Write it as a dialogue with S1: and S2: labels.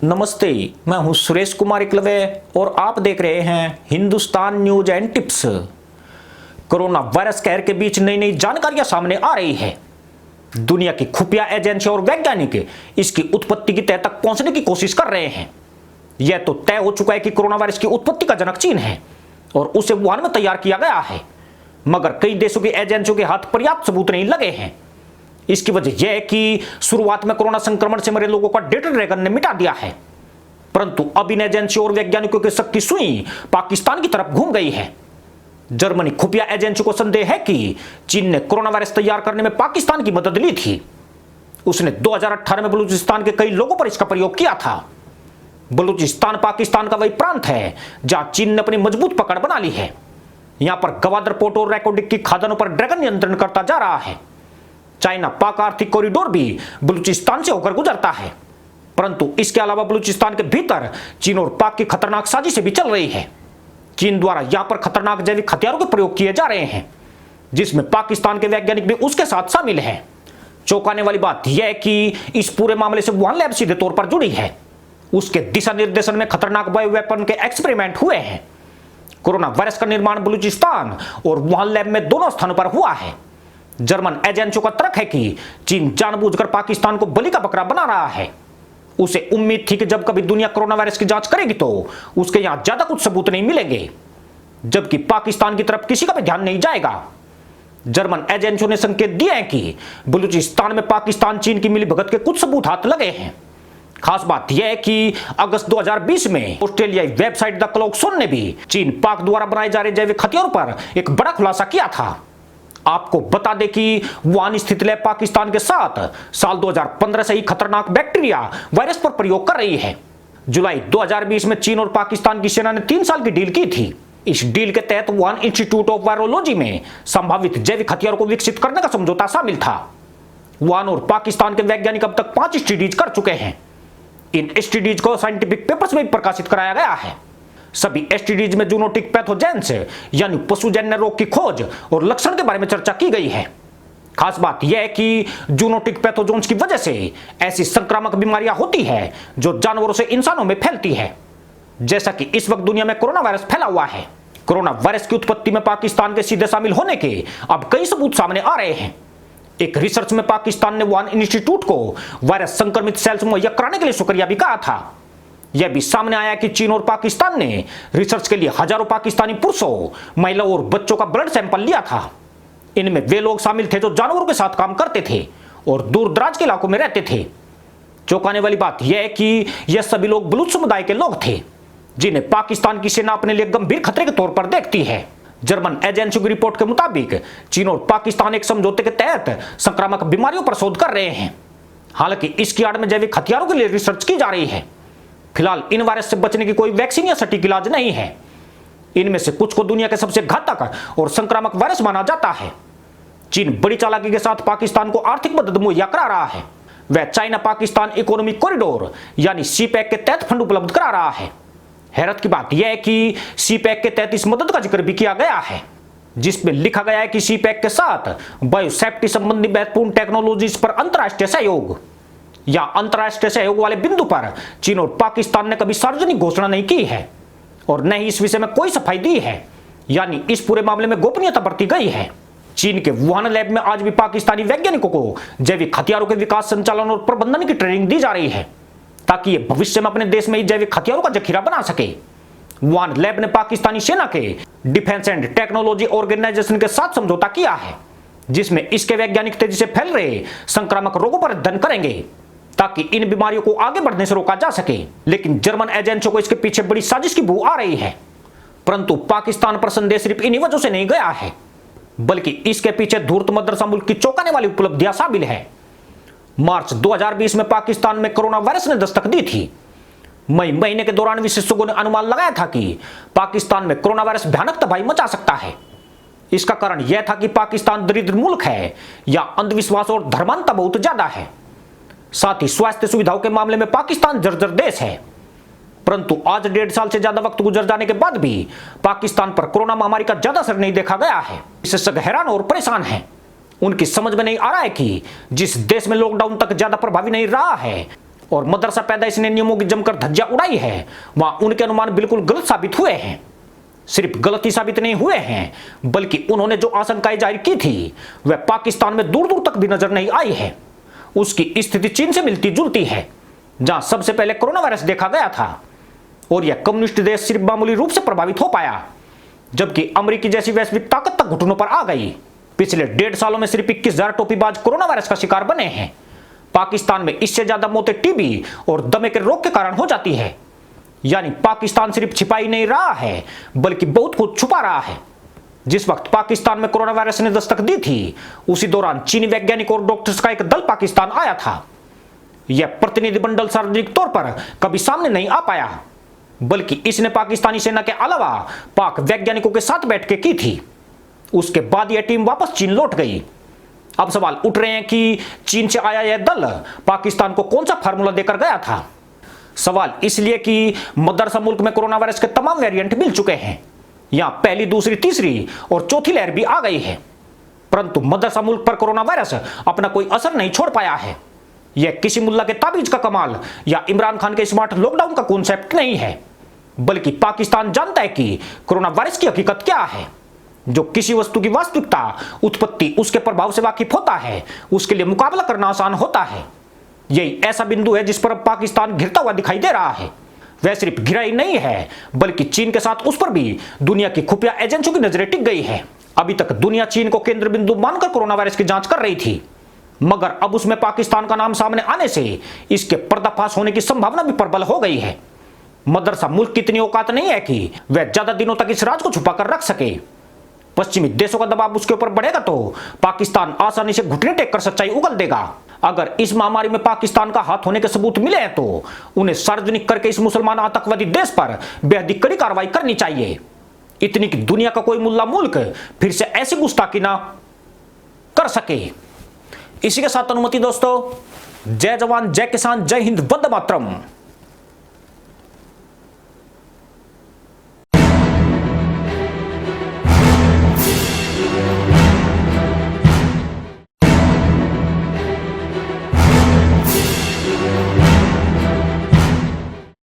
S1: नमस्ते, मैं हूं सुरेश कुमार एकलवे और आप देख रहे हैं Hindustan news and tips. Corona virus कहर के बीच नई नई जानकारियां सामने आ रही है। दुनिया की खुफिया एजेंसी और वैज्ञानिक इसकी उत्पत्ति की तह तक पहुंचने की कोशिश कर रहे हैं। यह तो तय हो चुका है कि कोरोना वायरस की उत्पत्ति का जनक चीन है और उसे वुहान में तैयार किया गया है, मगर कई देशों की एजेंसियों के हाथ पर्याप्त सबूत नहीं लगे हैं। इसकी वजह यह है कि शुरुआत में कोरोना संक्रमण से मरे लोगों का डेटा ड्रैगन ने मिटा दिया है, परंतु अब इन एजेंसियों और वैज्ञानिकों के शक की सुई पाकिस्तान की तरफ घूम गई है। जर्मनी खुफिया एजेंसी को संदेह है कि चीन ने कोरोना वायरस तैयार करने में पाकिस्तान की मदद ली थी। उसने 2018 में बलूचिस्तान के कई लोगों पर इसका प्रयोग किया था। बलूचिस्तान पाकिस्तान का वही प्रांत है जहां चीन ने अपनी मजबूत पकड़ बना ली है। यहां पर गवादर पोर्ट और रैकोडिक की खादानों पर ड्रैगन नियंत्रण करता जा रहा है। चाइना पाक आर्थिक कॉरिडोर भी बलूचिस्तान से होकर गुजरता है, परंतु इसके अलावा बलूचिस्तान के भीतर चीन और पाक की खतरनाक साजिशें भी चल रही है। चीन द्वारा यहां पर खतरनाक जैविक हथियारों के प्रयोग किए जा रहे हैं, जिसमें पाकिस्तान के वैज्ञानिक भी उसके साथ शामिल हैं। चौंकाने वाली बात यह है कि इस पूरे मामले से वुहान लैब सीधे तौर पर जुड़ी है। उसके दिशा निर्देशन में खतरनाक बायो वेपन के एक्सपेरिमेंट हुए हैं। कोरोना वायरस का निर्माण बलूचिस्तान और वुहान लैब में दोनों स्थानों पर हुआ है। जर्मन एजेंसियों का तर्क है कि चीन जानबूझकर पाकिस्तान को बलि का बकरा बना रहा है। उसे उम्मीद थी कि जब कभी दुनिया कोरोना वायरस की जांच करेगी तो उसके यहां ज्यादा कुछ सबूत नहीं मिलेंगे, जबकि पाकिस्तान की तरफ किसी का भी ध्यान नहीं जाएगा। जर्मन एजेंसियों ने संकेत दिए हैं कि बलूचिस्तान में पाकिस्तान चीन की मिलीभगत के कुछ सबूत हाथ लगे हैं। खास बात यह है कि अगस्त 2020 में ऑस्ट्रेलियाई वेबसाइट द क्लॉकसोन ने भी चीन पाक द्वारा बनाए जा रहे जैविक हथियारों पर एक बड़ा खुलासा किया था। आपको बता दें कि वुहान स्थित लैब पाकिस्तान के साथ साल 2015 से ही खतरनाक बैक्टीरिया वायरस पर प्रयोग कर रही है। जुलाई 2020 में चीन और पाकिस्तान की सेना ने 3 साल की डील की थी। इस डील के तहत वुहान इंस्टीट्यूट ऑफ वायरोलॉजी में संभावित जैविक हथियारों को विकसित करने का समझौता शामिल था। वुहान और पाकिस्तान के वैज्ञानिक अब तक 5 स्टडीज कर चुके हैं। इन स्टडीज को साइंटिफिक पेपर्स में प्रकाशित कराया गया है। सभी एसटीडीज में जूनोटिक पैथोजेंस यानी पशुजन्य रोग की खोज और लक्षण के बारे में चर्चा की गई है। खास बात यह है कि जूनोटिक पैथोजेंस की वजह से ऐसी संक्रामक बीमारियां होती है जो जानवरों से इंसानों में फैलती है, जैसा कि इस वक्त दुनिया में कोरोना वायरस फैला हुआ है। कोरोना वायरस की उत्पत्ति में पाकिस्तान के सीधे शामिल होने के अब कई सबूत सामने आ रहे हैं। एक रिसर्च में पाकिस्तान ने वुहान इंस्टीट्यूट को वायरस संक्रमित सेल्स मुहैया कराने के लिए शुक्रिया भी कहा था। यह भी सामने आया कि चीन और पाकिस्तान ने रिसर्च के लिए हजारों पाकिस्तानी पुरुषों, महिलाओं और बच्चों का ब्लड सैंपल लिया था। इनमें वे लोग शामिल थे जो जानवरों के साथ काम करते थे और दूर दराज के इलाकों में रहते थे। चौंकाने वाली बात यह है कि यह सभी लोग बलूच समुदाय के लोग थे, जिन्हें पाकिस्तान की सेना अपने लिए गंभीर खतरे के तौर पर देखती है। जर्मन एजेंसियों की रिपोर्ट के मुताबिक चीन और पाकिस्तान एक समझौते के तहत संक्रामक बीमारियों पर शोध कर रहे हैं। हालांकि इसकी आड़ में जैविक हथियारों के लिए रिसर्च की जा रही है। फिलहाल इन वायरस से बचने की कोई वैक्सीन या सटीक इलाज नहीं है। इनमें से कुछ को दुनिया के सबसे घातक और संक्रामक वायरस माना जाता है। चीन बड़ी चालाकी के साथ पाकिस्तान को आर्थिक मदद मुहैया करा रहा है। वह चाइना पाकिस्तान इकोनॉमिक कॉरिडोर यानी सीपैक के तहत फंड उपलब्ध करा रहा है। हैरत की बात यह है कि सीपैक के तहत इस मदद का जिक्र भी किया गया है, जिसमें लिखा गया है कि सीपैक के साथ बायोसेफ्टी संबंधी महत्वपूर्ण टेक्नोलॉजीज पर अंतर्राष्ट्रीय सहयोग या अंतर्राष्ट्रीय सहयोग वाले बिंदु पर चीन और पाकिस्तान ने कभी सार्वजनिक घोषणा नहीं की है और न ही इस विषय में कोई सफाई दी है, यानी इस पूरे मामले में गोपनीयता बरती गई है। चीन के वुहान लैब में आज भी पाकिस्तानी वैज्ञानिकों को जैविक हथियारों के विकास, संचालन और प्रबंधन की ट्रेनिंग दी जा रही है, ताकि ये भविष्य में अपने देश में ही जैविक हथियारों का जखीरा बना सके। वुहान लैब ने पाकिस्तानी सेना के डिफेंस एंड टेक्नोलॉजी ऑर्गेनाइजेशन के साथ समझौता किया है, जिसमें इसके वैज्ञानिक तेजी से फैल रहे संक्रामक रोगों पर अध्ययन करेंगे ताकि इन बीमारियों को आगे बढ़ने से रोका जा सके। लेकिन जर्मन एजेंसियों को इसके पीछे बड़ी साजिश की बू आ रही है। परंतु पाकिस्तान पर संदेह सिर्फ इन्हीं वजहों से नहीं गया है, बल्कि इसके पीछे धूर्त मदरसा मुल्क की चौंकाने वाली उपलब्धियां शामिल है। मार्च 2020 में पाकिस्तान में कोरोना वायरस ने दस्तक दी थी। मई महीने के दौरान विशेषज्ञों ने अनुमान लगाया था कि पाकिस्तान में कोरोना वायरस भयानक तबाही मचा सकता है। इसका कारण यह था कि पाकिस्तान दरिद्र मुल्क है या अंधविश्वास और धर्मांधता बहुत ज्यादा है। साथ ही स्वास्थ्य सुविधाओं के मामले में पाकिस्तान जर्जर देश है। परंतु आज 1.5 साल से ज्यादा वक्त गुजर जाने के बाद भी पाकिस्तान पर कोरोना महामारी का ज्यादा असर नहीं देखा गया है। विशेषज्ञ हैरान और परेशान हैं। उनकी समझ में नहीं आ रहा है कि जिस देश में लॉकडाउन तक ज्यादा प्रभावी नहीं रहा है और मदरसा पैदाइश ने नियमों की जमकर धज्जियां उड़ाई है, वहां उनके अनुमान बिल्कुल गलत साबित हुए हैं। सिर्फ गलती साबित नहीं हुए हैं, बल्कि उन्होंने जो आशंकाएं जाहिर की थी वह पाकिस्तान में दूर दूर तक भी नजर नहीं आई है। उसकी स्थिति चीन से मिलती जुलती है, जहां सबसे पहले कोरोना वायरस देखा गया था और यह कम्युनिस्ट देश सिर्फ मामूली रूप से प्रभावित हो पाया, जबकि अमेरिकी जैसी वैश्विक ताकत तक घुटनों पर आ गई। पिछले 1.5 सालों में सिर्फ 21,000 टोपीबाज कोरोना वायरस का शिकार बने हैं। पाकिस्तान में इससे ज्यादा मौतें टीबी और दमे के रोग के कारण हो जाती है। यानी पाकिस्तान सिर्फ छिपा ही नहीं रहा है, बल्कि बहुत कुछ छुपा रहा है। जिस वक्त पाकिस्तान में कोरोना वायरस ने दस्तक दी थी, उसी दौरान चीनी वैज्ञानिक और डॉक्टर्स का एक दल पाकिस्तान आया था। यह प्रतिनिधिमंडल सार्वजनिक तौर पर कभी सामने नहीं आ पाया, बल्कि इसने पाकिस्तानी सेना के अलावा पाक वैज्ञानिकों के साथ बैठकें की थी। उसके बाद यह टीम वापस चीन लौट गई। अब सवाल उठ रहे हैं कि चीन से आया यह दल पाकिस्तान को कौन सा फार्मूला देकर गया था। सवाल इसलिए कि मदरसा मुल्क में कोरोना वायरस के तमाम वेरिएंट मिल चुके हैं। यहां पहली, दूसरी, तीसरी और चौथी लहर भी आ गई है, परंतु मदरसा मुल्क पर कोरोना वायरस अपना कोई असर नहीं छोड़ पाया है। यह किसी मुल्ला के ताबीज का कमाल या इमरान खान के स्मार्ट लॉकडाउन का कॉन्सेप्ट नहीं है, बल्कि पाकिस्तान जानता है कि कोरोना वायरस की हकीकत क्या है। जो किसी वस्तु की वास्तविकता, उत्पत्ति, उसके प्रभाव से वाकिफ होता है, उसके लिए मुकाबला करना आसान होता है। यही ऐसा बिंदु है जिस पर अब पाकिस्तान घिरता हुआ दिखाई दे रहा है। वह सिर्फ घिरा ही नहीं है, बल्कि चीन के साथ उस पर भी दुनिया की खुफिया एजेंसियों की नजरें टिक गई है। अभी तक दुनिया चीन को केंद्र बिंदु मानकर कोरोना वायरस की जांच कर रही थी, मगर अब उसमें पाकिस्तान का नाम सामने आने से इसके पर्दाफाश होने की संभावना भी प्रबल हो गई है। मदरसा मुल्क की इतनी औकात नहीं है कि वह ज्यादा दिनों तक इस राज को छुपा कर रख सके। पश्चिमी देशों का दबाव उसके ऊपर बढ़ेगा तो पाकिस्तान आसानी से घुटने टेक कर सच्चाई उगल देगा। अगर इस महामारी में पाकिस्तान का हाथ होने के सबूत मिले हैं तो उन्हें सार्वजनिक करके इस मुसलमान आतंकवादी देश पर बेहद ही कड़ी कार्रवाई करनी चाहिए। इतनी कि दुनिया का कोई मुल्ला मुल्क फिर से ऐसी गुस्ताखी ना कर सके। इसी के साथ अनुमति दोस्तों, जय जवान, जय किसान, जय हिंद, वंदे मातरम।